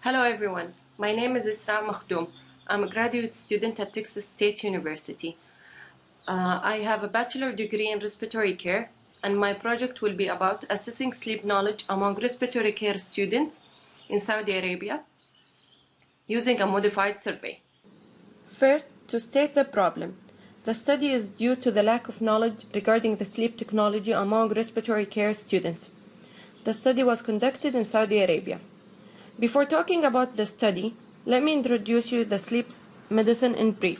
Hello everyone, my name is Esraa Makhdom. I'm a graduate student at Texas State University. I have a bachelor degree in respiratory care, and my project will be about assessing sleep knowledge among respiratory care students in Saudi Arabia using a modified survey. First, to state the problem. The study is due to the lack of knowledge regarding the sleep technology among respiratory care students. The study was conducted in Saudi Arabia. Before talking about the study, let me introduce you the sleep medicine in brief.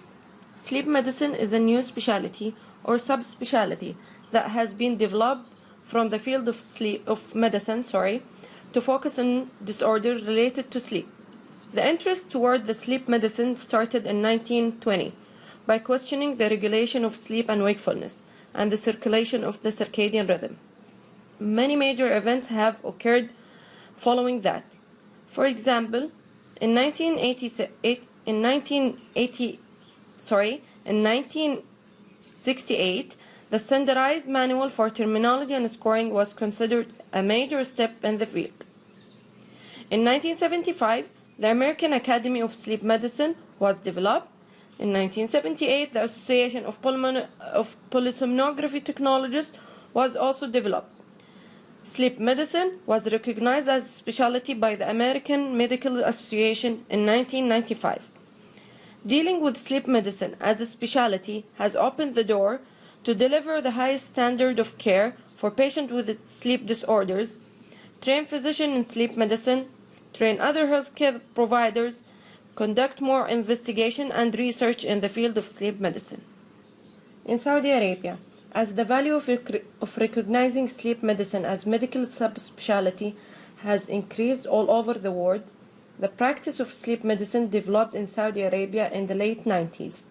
Sleep medicine is a new specialty or subspecialty that has been developed from the field of medicine to focus on disorders related to sleep. The interest toward the sleep medicine started in 1920 by questioning the regulation of sleep and wakefulness and the circulation of the circadian rhythm. Many major events have occurred following that. For example, in 1968, the standardized manual for terminology and scoring was considered a major step in the field. In 1975, the American Academy of Sleep Medicine was developed. In 1978, the Association of Polysomnography Technologists was also developed. Sleep medicine was recognized as a specialty by the American Medical Association in 1995. Dealing with sleep medicine as a specialty has opened the door to deliver the highest standard of care for patients with sleep disorders, train physicians in sleep medicine, train other healthcare providers, conduct more investigation and research in the field of sleep medicine. In Saudi Arabia, as the value of recognizing sleep medicine as medical subspecialty has increased all over the world, the practice of sleep medicine developed in Saudi Arabia in the late 90s.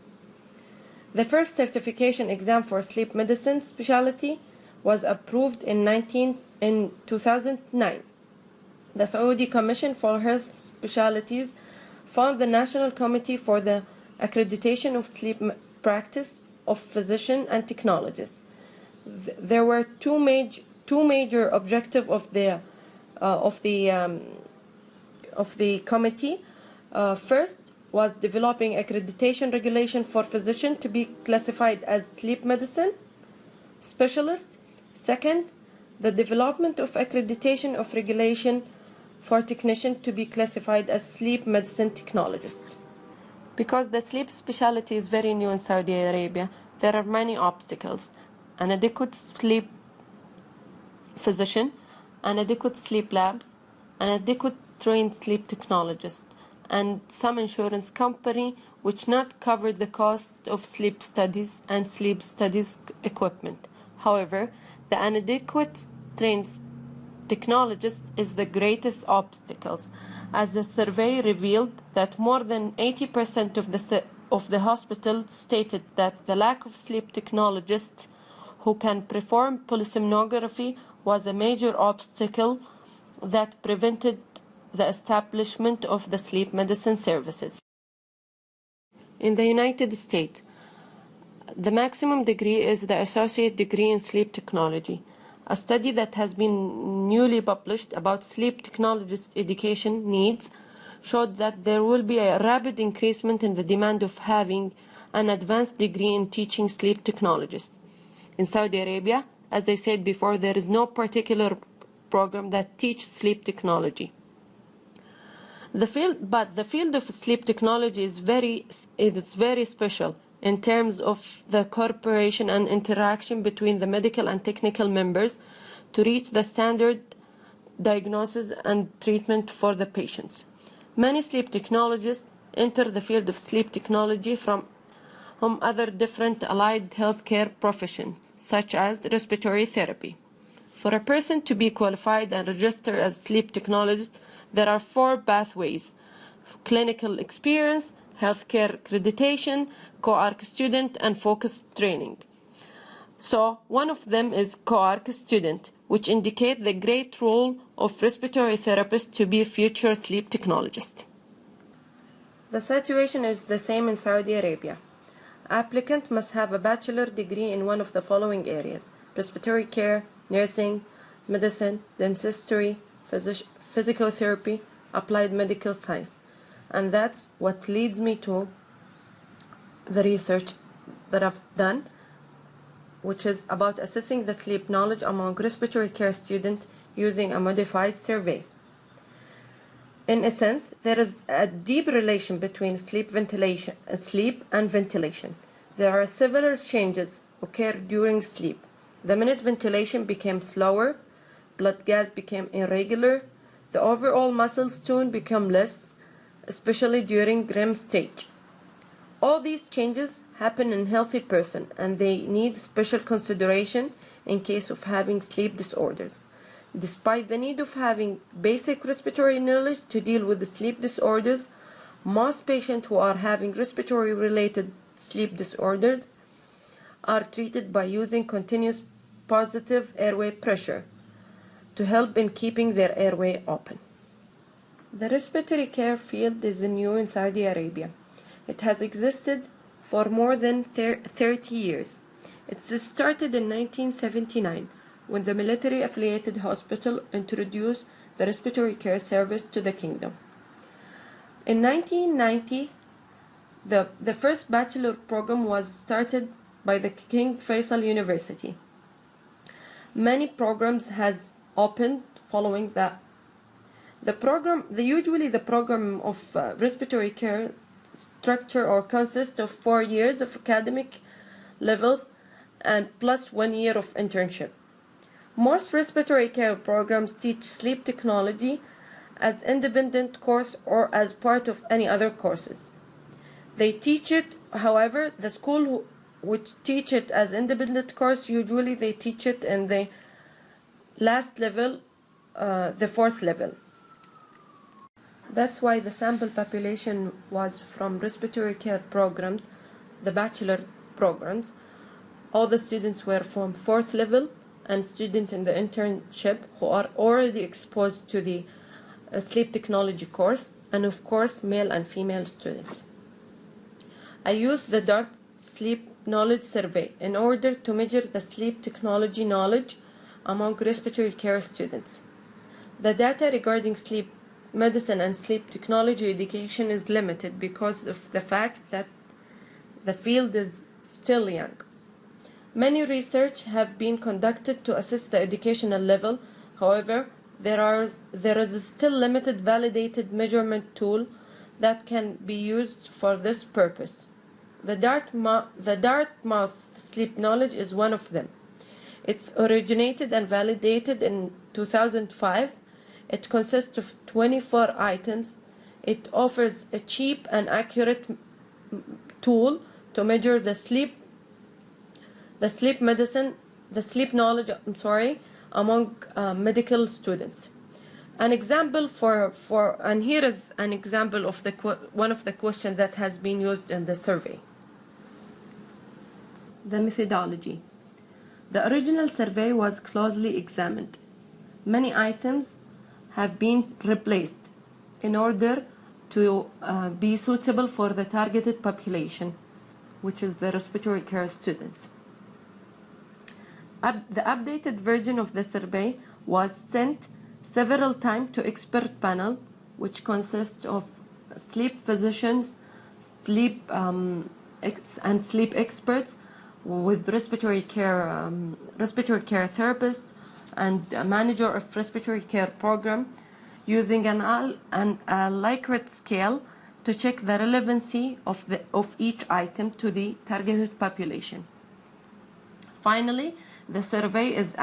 The first certification exam for sleep medicine specialty was approved in 2009. The Saudi Commission for Health Specialties found the National Committee for the Accreditation of Sleep Practice of Physicians and Technologists. There were two major objectives of the committee. First was developing accreditation regulation for physicians to be classified as sleep medicine specialists. Second, the development of accreditation of regulation for technicians to be classified as sleep medicine technologists. Because the sleep specialty is very new in Saudi Arabia, there are many obstacles. An adequate sleep physician, an adequate sleep labs, an adequate trained sleep technologist, and some insurance company which not cover the cost of sleep studies and sleep studies equipment. However, the inadequate trained technologist is the greatest obstacles, as the survey revealed that more than 80% of the hospitals stated that the lack of sleep technologists who can perform polysomnography was a major obstacle that prevented the establishment of the sleep medicine services. In the United States, the maximum degree is the associate degree in sleep technology. A study that has been newly published about sleep technologist education needs showed that there will be a rapid increasement in the demand of having an advanced degree in teaching sleep technologists. In Saudi Arabia, as I said before, there is no particular program that teaches sleep technology. The field of sleep technology is very special in terms of the cooperation and interaction between the medical and technical members to reach the standard diagnosis and treatment for the patients. Many sleep technologists enter the field of sleep technology from other different allied healthcare professions, such as respiratory therapy. For a person to be qualified and registered as sleep technologist, there are 4 pathways: clinical experience, healthcare accreditation, co-arc student, and focused training. So one of them is co-arc student, which indicate the great role of respiratory therapists to be a future sleep technologist. The situation is the same in Saudi Arabia. Applicant must have a bachelor degree in one of the following areas: respiratory care, nursing, medicine, dentistry, physical therapy, applied medical science. And that's what leads me to the research that I've done, which is about assessing the sleep knowledge among respiratory care students using a modified survey. In essence, there is a deep relation between sleep and ventilation. There are several changes occur during sleep. The minute ventilation became slower, blood gas became irregular, the overall muscle tone became less, especially during REM stage. All these changes happen in healthy person, and they need special consideration in case of having sleep disorders. Despite the need of having basic respiratory knowledge to deal with the sleep disorders, most patients who are having respiratory related sleep disorders are treated by using continuous positive airway pressure to help in keeping their airway open. The respiratory care field is new in Saudi Arabia. It has existed for more than 30 years. It started in 1979 when the military-affiliated hospital introduced the respiratory care service to the kingdom. In 1990, the first bachelor program was started by the King Faisal University. Many programs has opened following that. The program of respiratory care structure or consists of 4 years of academic levels and plus 1 year of internship. Most respiratory care programs teach sleep technology as independent course or as part of any other courses. They teach it, however, the school which teach it as independent course, usually they teach it in the last level, the 4th level. That's why the sample population was from respiratory care programs, the bachelor programs. All the students were from 4th level, and students in the internship who are already exposed to the sleep technology course, and of course male and female students. I used the DART Sleep Knowledge Survey in order to measure the sleep technology knowledge among respiratory care students. The data regarding sleep medicine and sleep technology education is limited because of the fact that the field is still young. Many research have been conducted to assess the educational level. However, there is still limited validated measurement tool that can be used for this purpose. The Dartmouth Sleep Knowledge is one of them. It's originated and validated in 2005. It consists of 24 items. It offers a cheap and accurate tool to measure the sleep knowledge among medical students. An example and here is an example of one of the questions that has been used in the survey. The methodology. The original survey was closely examined. Many items have been replaced in order to be suitable for the targeted population, which is the respiratory care students. The updated version of the survey was sent several times to expert panel, which consists of sleep physicians, sleep experts with respiratory care therapists, and a manager of respiratory care program, using a Likert scale to check the relevancy of each item to the targeted population. Finally, the survey is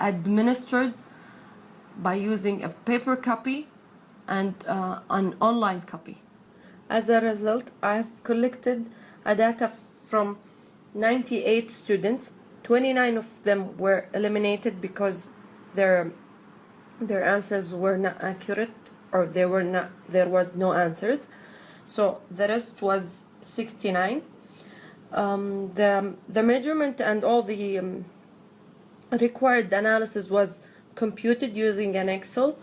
administered by using a paper copy and an online copy. As a result, I have collected data from 98 students. 29 of them were eliminated because their answers were not accurate, or there was no answers. So the rest was 69. The measurement and all the required analysis was computed using an Excel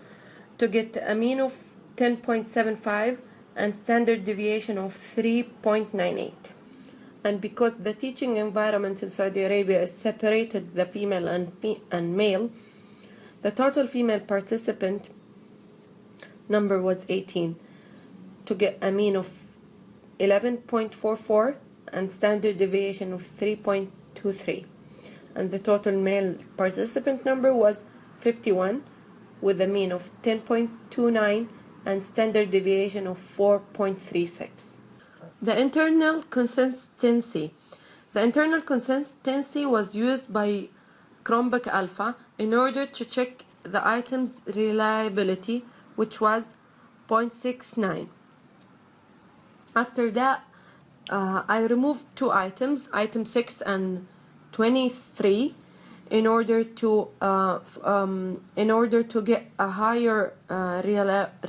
to get a mean of 10.75 and standard deviation of 3.98. And because the teaching environment in Saudi Arabia is separated the female and male, the total female participant number was 18, to get a mean of 11.44 and standard deviation of 3.23. And the total male participant number was 51 with a mean of 10.29 and standard deviation of 4.36. The internal consistency. The internal consistency was used by Chromebook Alpha in order to check the item's reliability, which was 0.69. After that, I removed two items, item 6 and 23, in order to get a higher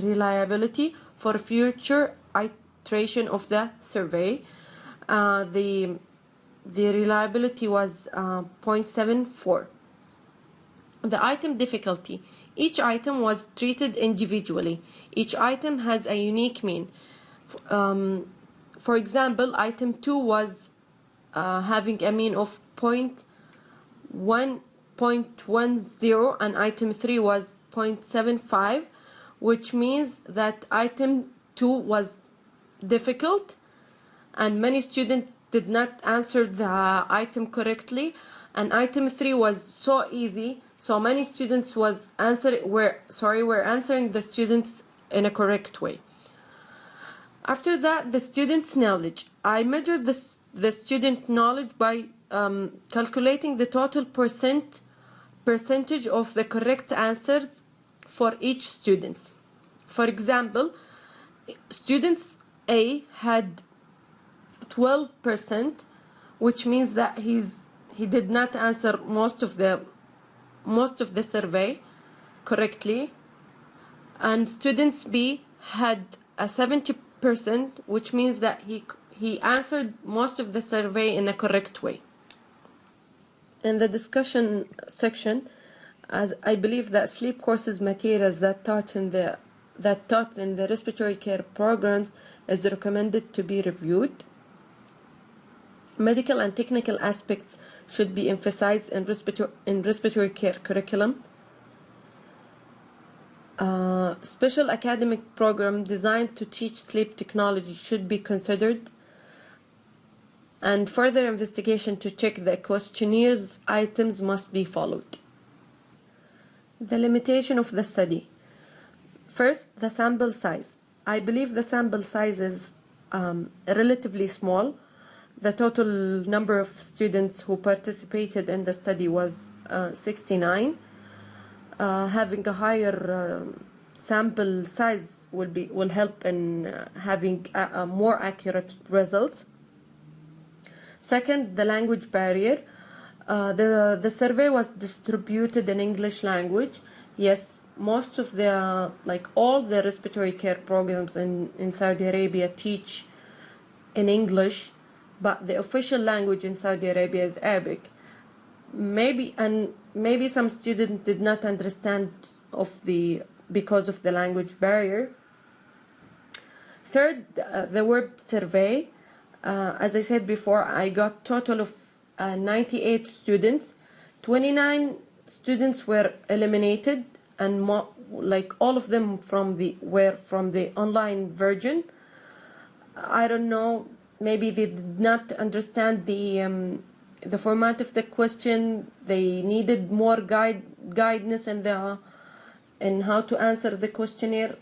reliability for future iteration of the survey. The reliability was 0.74. The item difficulty. Each item was treated individually. Each item has a unique mean. For example, item 2 was having a mean of 0.10 and item 3 was 0.75, which means that item 2 was difficult and many students did not answer the item correctly, and item 3 was so easy, so many students were answering the students in a correct way. After that, the student's knowledge. I measured the student knowledge by calculating the total percentage of the correct answers for each student. For example, students A had 12%, which means that he did not answer most of the survey correctly, and students B had a 70%, which means that he answered most of the survey in a correct way. In the discussion section, as I believe that sleep courses materials that taught in the respiratory care programs is recommended to be reviewed. Medical and technical aspects should be emphasized in respiratory care curriculum. Special academic program designed to teach sleep technology should be considered, and further investigation to check the questionnaires items must be followed. The limitation of the study. First, the sample size. I believe the sample size is relatively small. The total number of students who participated in the study was 69. Having a higher sample size will help in having more accurate results. Second, the language barrier. The survey was distributed in English language. Yes, most of all the respiratory care programs in Saudi Arabia teach in English, but the official language in Saudi Arabia is Arabic. Maybe some students did not understand because of the language barrier. Third, the word survey. As I said before, I got total of 98 students. 29 students were eliminated, and all of them were from the online version. I don't know. Maybe they did not understand the format of the question. They needed more guidance in how to answer the questionnaire.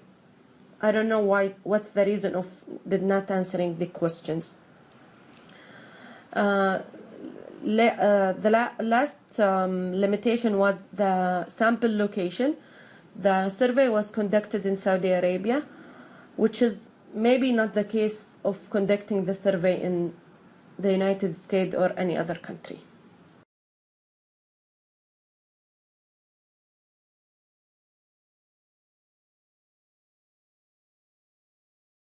I don't know what's the reason of not answering the questions. The last limitation was the sample location. The survey was conducted in Saudi Arabia, which is maybe not the case of conducting the survey in the United States or any other country.